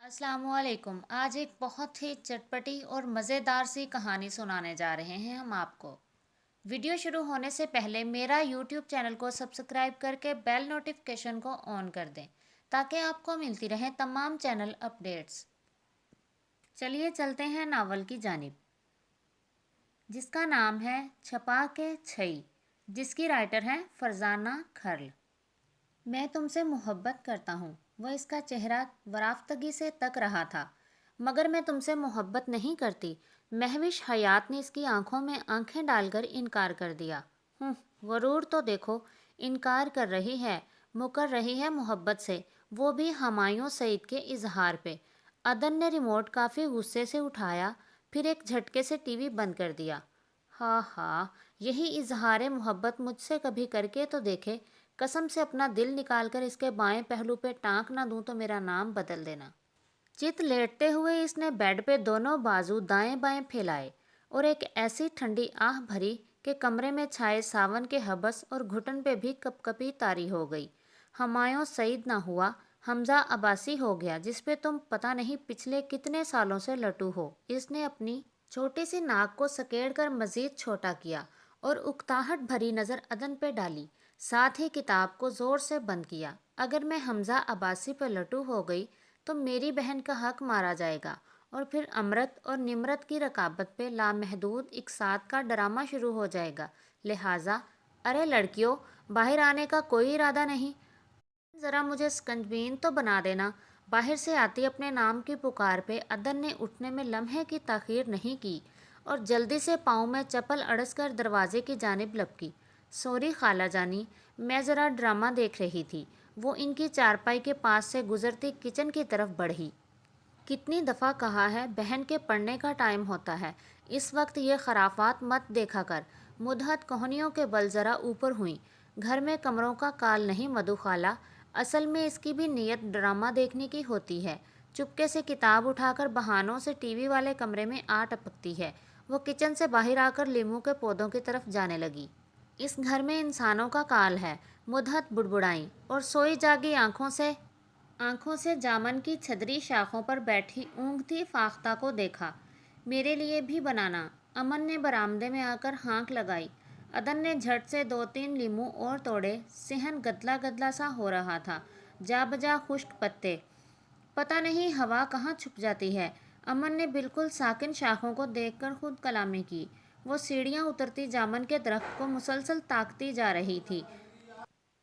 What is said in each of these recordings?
अस्सलाम वालेकुम। आज एक बहुत ही चटपटी और मज़ेदार सी कहानी सुनाने जा रहे हैं हम आपको। वीडियो शुरू होने से पहले मेरा यूट्यूब चैनल को सब्सक्राइब करके बेल नोटिफिकेशन को ऑन कर दें ताकि आपको मिलती रहें तमाम चैनल अपडेट्स। चलिए चलते हैं नावल की जानिब, जिसका नाम है छपा के छई, जिसकी राइटर हैं फरजाना खर्ल। मैं तुमसे मोहब्बत करता हूँ। वह इसका चेहरा वराफ्तगी से तक रहा था। मगर मैं तुमसे मोहब्बत नहीं करती। महविश हयात ने इसकी आंखों में आंखें डालकर इनकार कर दिया। गरूर तो देखो, इनकार कर रही है, मुकर रही है मोहब्बत से, वो भी हमायूं सईद के इजहार पे। अदन ने रिमोट काफ़ी गुस्से से उठाया, फिर एक झटके से टीवी बंद कर दिया। हाँ हाँ, यही इजहार मोहब्बत मुझसे कभी करके तो देखे। कसम से अपना दिल निकालकर इसके बाएं पहलू पे टांक ना दूं तो मेरा नाम बदल देना। चित लेटते हुए इसने बेड पे दोनों बाजू दाएं बाएं फैलाए और एक ऐसी ठंडी आह भरी कि कमरे में छाए सावन के हबस और घुटन पे भी कपकपी तारी हो गई। हमायूं सईद ना हुआ, हमजा अब्बासी हो गया, जिस पे तुम पता नहीं पिछले कितने सालों से लटू हो। इसने अपनी छोटी सी नाक को सकेड़ कर मजीद छोटा किया और उकताहट भरी नज़र अदन पे डाली। साथ ही किताब को ज़ोर से बंद किया। अगर मैं हमजा अब्बासी पर लटू हो गई तो मेरी बहन का हक मारा जाएगा और फिर अमृत और निमरत की रकाबत पे लामहदूद इकसात का ड्रामा शुरू हो जाएगा। लिहाजा अरे लड़कियों, बाहर आने का कोई इरादा नहीं? ज़रा मुझे स्कंजबीन तो बना देना। बाहर से आती अपने नाम की पुकार पे अदन ने उठने में लम्हे की ताख़ीर नहीं की और जल्दी से पाँव में चप्पल अड़स कर दरवाजे की जानिब लपकी। सॉरी खाला जानी, मैं ज़रा ड्रामा देख रही थी। वो इनकी चारपाई के पास से गुजरती किचन की तरफ बढ़ी। कितनी दफ़ा कहा है, बहन के पढ़ने का टाइम होता है, इस वक्त ये खराफात मत देखा कर। मुदहत कोहनियों के बल ज़रा ऊपर हुई। घर में कमरों का काल नहीं मधु खाला, असल में इसकी भी नीयत ड्रामा देखने की होती है। चुपके से किताब उठाकर बहानों से टीवी वाले कमरे में आ टपकती है। वो किचन से बाहर आकर लीमू के पौधों की तरफ जाने लगी। इस घर में इंसानों का काल है, मुदहत बुड़बुड़ाई और सोई जागी आंखों से जामन की छदरी शाखों पर बैठी ऊँघती फाख्ता को देखा। मेरे लिए भी बनाना। अमन ने बरामदे में आकर हाँक लगाई। अदन ने झट से 2-3 लीमू और तोड़े। सेहन गदला गदला सा हो रहा था, जा बजा खुश्क पत्ते। पता नहीं हवा कहाँ छुप जाती है। अमन ने बिल्कुल साकिन शाखों को देखकर खुद कलामी की। वो सीढ़ियाँ उतरती जामन के दरख्त को मुसलसल ताकती जा रही थी,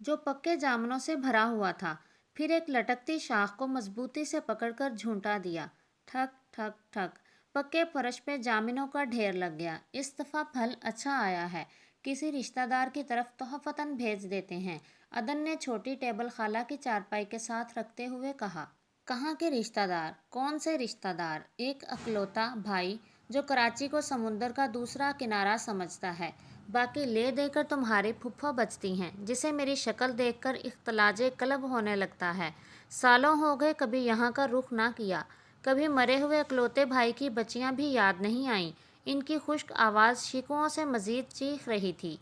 जो पक्के जामनों से भरा हुआ था। फिर एक लटकती शाख को मजबूती से पकड़कर झूंटा दिया। ठक ठक ठक, पक्के फर्श पे जामिनों का ढेर लग गया। इस दफ़ा फल अच्छा आया है, किसी रिश्तेदार की तरफ तोहफतन भेज देते हैं। अदन ने छोटी टेबल खाला की चारपाई के साथ रखते हुए कहा। कहाँ के रिश्तेदार? कौन से रिश्तेदार? एक अकलौता भाई जो कराची को समुंदर का दूसरा किनारा समझता है। बाकी ले देकर तुम्हारी फुफ्फा बचती हैं, जिसे मेरी शक्ल देखकर इख्तलाजे कलब होने लगता है। सालों हो गए कभी यहाँ का रुख ना किया। कभी मरे हुए अकलौते भाई की बच्चियाँ भी याद नहीं आईं। इनकी खुश्क आवाज़ शिकवों से मज़ीद चीख रही थी।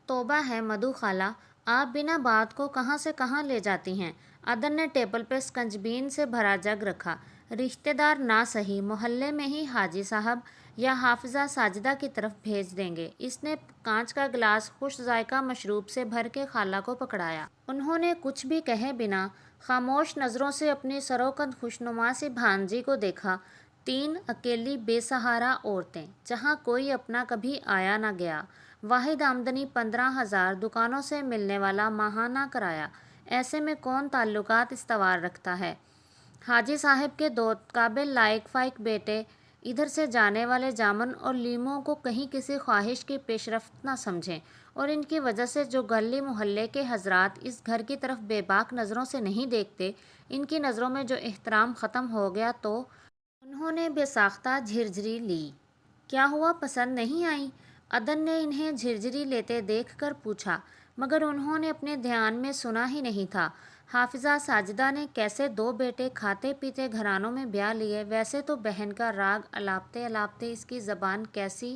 तौबा है मधु खाला, आप बिना बात को कहाँ से कहाँ ले जाती हैं। अदन ने टेबल पर स्कंजबीन से भरा जग रखा। रिश्तेदार ना सही, मोहल्ले में ही हाजी साहब या हाफिज़ा साजिदा की तरफ भेज देंगे। इसने कांच का गिलास खुश जायका मशरूब से भर के खाला को पकड़ाया। उन्होंने कुछ भी कहे बिना खामोश नज़रों से अपनी सरोकत खुशनुमा सी भांजी को देखा। 3 अकेली बेसहारा औरतें, जहाँ कोई अपना कभी आया ना गया। वाहिद आमदनी 15,000, दुकानों से मिलने वाला माहाना किराया। ऐसे में कौन ताल्लुकात इस्तवार रखता है? हाजी साहब के 2 काबिल लायक फ़ाइक बेटे इधर से जाने वाले जामन और लीमों को कहीं किसी ख्वाहिश की पेशरफ्त न समझें, और इनकी वजह से जो गली मोहल्ले के हजरात इस घर की तरफ बेबाक नज़रों से नहीं देखते, इनकी नज़रों में जो एहतराम ख़त्म हो गया, तो उन्होंने बेसाख्ता झिरझिरी ली। क्या हुआ, पसंद नहीं आई? अदन ने इन्हें झिरझिरी लेते देखकर पूछा, मगर उन्होंने अपने ध्यान में सुना ही नहीं था। हाफिज़ा साजिदा ने कैसे 2 बेटे खाते पीते घरानों में ब्याह लिए। वैसे तो बहन का राग अलापते अलापते इसकी ज़बान कैसी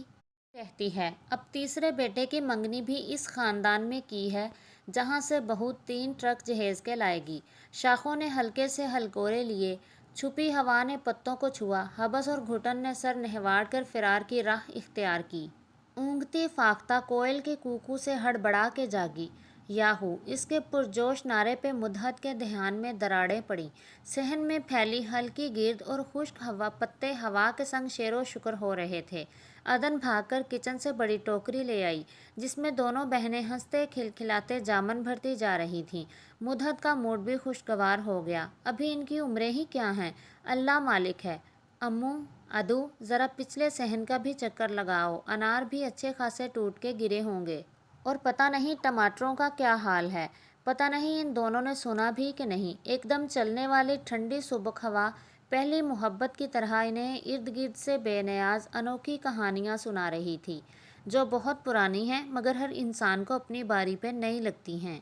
रहती है। अब तीसरे बेटे की मंगनी भी इस ख़ानदान में की है, जहाँ से बहू 3 ट्रक जहेज़ के लाएगी। शाखों ने हल्के से हलकोरे लिए छुपी हवा ने पत्तों को छुआ, हबस और घुटन ने सर नहवाड़ कर फिरार की राह इख्तियार की। ऊँघती फाख्ता कोयल के कूकू से हड़बड़ा के जागी। याहू! इसके पुरजोश नारे पे मुद्दत के ध्यान में दरारें पड़ी। सहन में फैली हल्की गिर्द और खुश्क हवा पत्ते हवा के संग शेरो शुक्र हो रहे थे। अदन भागकर किचन से बड़ी टोकरी ले आई, जिसमें दोनों बहनें हंसते खिलखिलाते जामन भरती जा रही थीं। मुद्दत का मूड भी खुशगवार हो गया। अभी इनकी उम्रें ही क्या हैं, अल्लाह मालिक है। अम्मू, अदू, ज़रा पिछले सहन का भी चक्कर लगाओ, अनार भी अच्छे खासे टूट के गिरे होंगे। और पता नहीं टमाटरों का क्या हाल है। पता नहीं इन दोनों ने सुना भी कि नहीं। एकदम चलने वाली ठंडी सुबह हवा पहली मोहब्बत की तरह इन्हें इर्द गिर्द से बेनियाज अनोखी कहानियाँ सुना रही थी, जो बहुत पुरानी हैं मगर हर इंसान को अपनी बारी पे नई लगती हैं।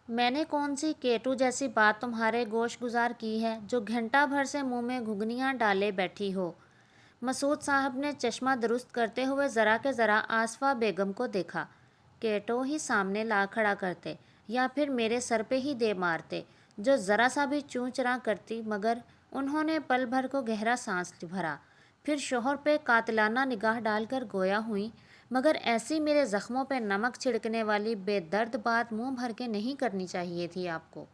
मैंने कौन सी केटू जैसी बात तुम्हारे गोश गुजार की है, जो घंटा भर से मुंह में घुघनियाँ डाले बैठी हो। मसूद साहब ने चश्मा दुरुस्त करते हुए ज़रा के ज़रा आसफा बेगम को देखा। केटो ही सामने ला खड़ा करते या फिर मेरे सर पे ही दे मारते, जो ज़रा सा भी चूँ चरा करती, मगर उन्होंने पल भर को गहरा सांस भरा। फिर शोहर पे कातिलाना निगाह डालकर गोया हुई, मगर ऐसी मेरे ज़ख्मों पे नमक छिड़कने वाली बेदर्द बात मुंह भर के नहीं करनी चाहिए थी आपको।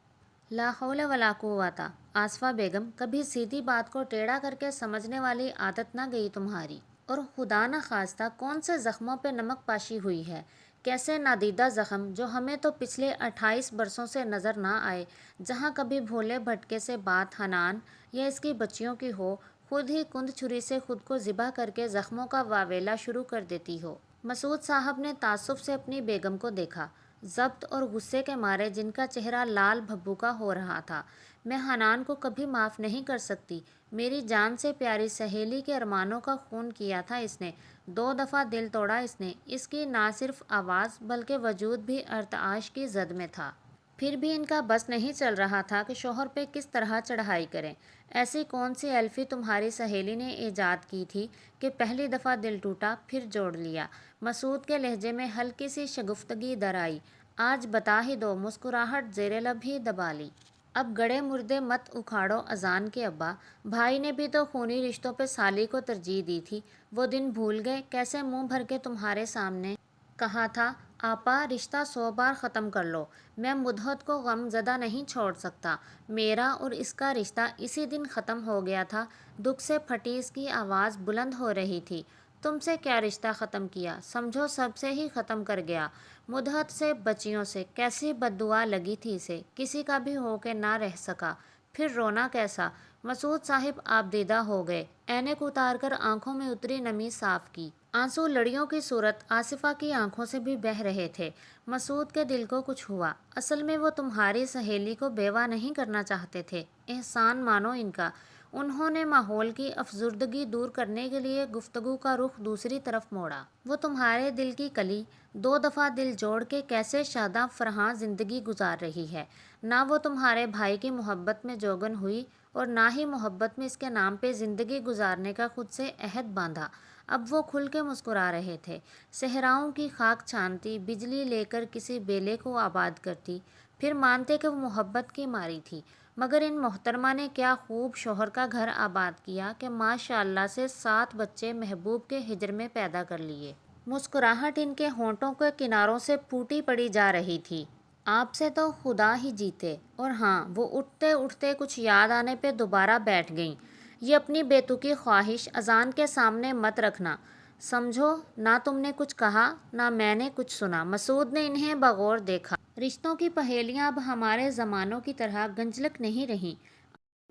ला हौल वला कुव्वता। आसफा बेगम, कभी सीधी बात को टेढ़ा करके समझने वाली आदत ना गई तुम्हारी। और खुदा न खास्ता कौन से ज़ख्मों पे नमक पाशी हुई है, कैसे नादीदा ज़ख्म जो हमें तो पिछले 28 बरसों से नज़र ना आए, जहाँ कभी भोले भटके से बात हनान या इसकी बच्चियों की हो, खुद ही कुंद छुरी से खुद को ज़िबा करके ज़ख्मों का वावेला शुरू कर देती हो। मसूद साहब ने तासुफ से अपनी बेगम को देखा, ज़ब्त और गुस्से के मारे जिनका चेहरा लाल भभूका हो रहा था। मैं हनान को कभी माफ़ नहीं कर सकती। मेरी जान से प्यारी सहेली के अरमानों का खून किया था इसने। 2 दफ़ा दिल तोड़ा इसने। इसकी ना सिर्फ आवाज़ बल्कि वजूद भी अर्तआश की जद में था। फिर भी इनका बस नहीं चल रहा था कि शोहर पे किस तरह चढ़ाई करें। ऐसी कौन सी एल्फी तुम्हारी सहेली ने ईजाद की थी कि पहली दफ़ा दिल टूटा फिर जोड़ लिया। मसूद के लहजे में हल्की सी शगुफ्तगी दर आई। आज बता ही दो, मुस्कुराहट ज़ेरे लब ही दबा ली। अब गड़े मुर्दे मत उखाड़ो अजान के अब्बा। भाई ने भी तो खूनी रिश्तों पे साली को तरजीह दी थी। वो दिन भूल गए कैसे मुंह भर के तुम्हारे सामने कहा था, आपा रिश्ता 100 बार ख़त्म कर लो, मैं मुद्दत को गमज़दा नहीं छोड़ सकता। मेरा और इसका रिश्ता इसी दिन ख़त्म हो गया था। दुख से फटी इसकी आवाज़ बुलंद हो रही थी। तुमसे क्या रिश्ता ख़त्म किया, समझो सबसे ही ख़त्म कर गया। मुद्दत से, बच्चियों से कैसी बद्दुआ लगी थी इसे, किसी का भी हो के ना रह सका। फिर रोना कैसा। मसूद साहिब आप दीदा हो गए। ऐनक उतार कर आंखों में उतरी नमी साफ की। आंसू लड़ियों की सूरत आसिफा की आंखों से भी बह रहे थे। मसूद के दिल को कुछ हुआ। असल में वो तुम्हारी सहेली को बेवा नहीं करना चाहते थे। एहसान मानो इनका। उन्होंने माहौल की अफजुर्दगी दूर करने के लिए गुफ्तगू का रुख दूसरी तरफ मोड़ा। वो तुम्हारे दिल की कली 2 दफ़ा दिल जोड़ के कैसे शादा फरहां ज़िंदगी गुजार रही है। ना वो तुम्हारे भाई की मोहब्बत में जोगन हुई और ना ही मोहब्बत में इसके नाम पे ज़िंदगी गुजारने का खुद से अहद बांधा। अब वो खुल के मुस्कुरा रहे थे। सहराओं की खाक छानती, बिजली लेकर किसी बेले को आबाद करती, फिर मानते कि वो मोहब्बत की मारी थी। मगर इन मोहतरमा ने क्या खूब शोहर का घर आबाद किया कि माशाअल्लाह से 7 बच्चे महबूब के हिजर में पैदा कर लिए। मुस्कुराहट इनके होंठों के किनारों से फूटी पड़ी जा रही थी। आपसे तो खुदा ही जीते। और हाँ, वो उठते उठते कुछ याद आने पे दोबारा बैठ गईं। ये अपनी बेतुकी ख्वाहिश अजान के सामने मत रखना, समझो। ना तुमने कुछ कहा ना मैंने कुछ सुना। मसूद ने इन्हें बगौर देखा। रिश्तों की पहेलियां अब हमारे ज़मानों की तरह गंजलक नहीं रहीं।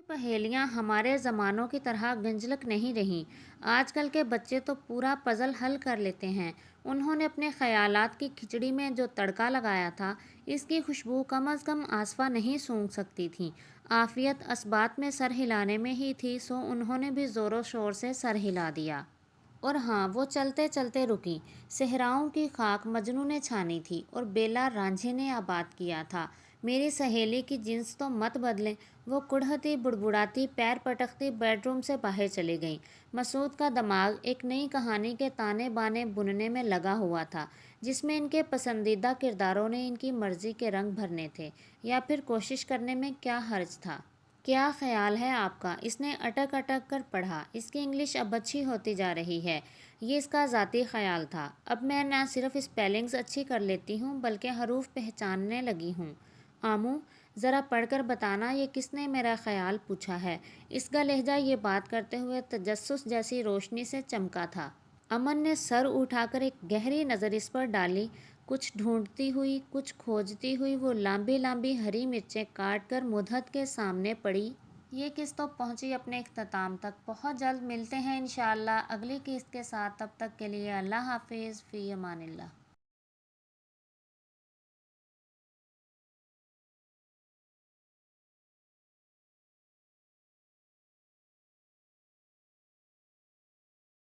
पहेलियाँ हमारे ज़मानों की तरह गंजलक नहीं रहीं। आजकल के बच्चे तो पूरा पज़ल हल कर लेते हैं। उन्होंने अपने ख़यालात की खिचड़ी में जो तड़का लगाया था, इसकी खुशबू कम अज़ कम आसफ़ा नहीं सूंघ सकती थी। आफ़ियत असबात में सर हिलाने में ही थी, सो उन्होंने भी ज़ोरों शोर से सर हिला दिया। और हाँ, वो चलते चलते रुकी। सहराओं की खाक मजनू ने छानी थी और बेला रांझे ने आबाद किया था। मेरी सहेली की जिन्स तो मत बदलें। वो कुढ़ती बुड़बुड़ाती पैर पटकती बेडरूम से बाहर चली गई। मसूद का दिमाग एक नई कहानी के ताने बाने बुनने में लगा हुआ था, जिसमें इनके पसंदीदा किरदारों ने इनकी मर्ज़ी के रंग भरने थे। या फिर कोशिश करने में क्या हर्ज था। کیا خیال ہے آپ کا؟ اس نے اٹک اٹک کر پڑھا۔ اس کی انگلش اب اچھی ہوتی جا رہی ہے۔ یہ اس کا ذاتی خیال تھا۔ اب میں نہ صرف اسپیلنگز اچھی کر لیتی ہوں بلکہ حروف پہچاننے لگی ہوں۔ آمو، ذرا پڑھ کر بتانا یہ کس نے میرا خیال پوچھا ہے۔ اس کا لہجہ یہ بات کرتے ہوئے تجسس جیسی روشنی سے چمکا تھا۔ امن نے سر اٹھا کر ایک گہری نظر اس پر ڈالی۔ کچھ ڈھونڈتی ہوئی، کچھ کھوجتی ہوئی وہ لمبی لمبی ہری مرچیں کاٹ کر مدحت کے سامنے پڑی۔ یہ قسط تو پہنچی اپنے اختتام تک۔ بہت جلد ملتے ہیں انشاءاللہ اگلی قسط کے ساتھ۔ تب تک کے لیے اللہ حافظ، فی امان اللہ۔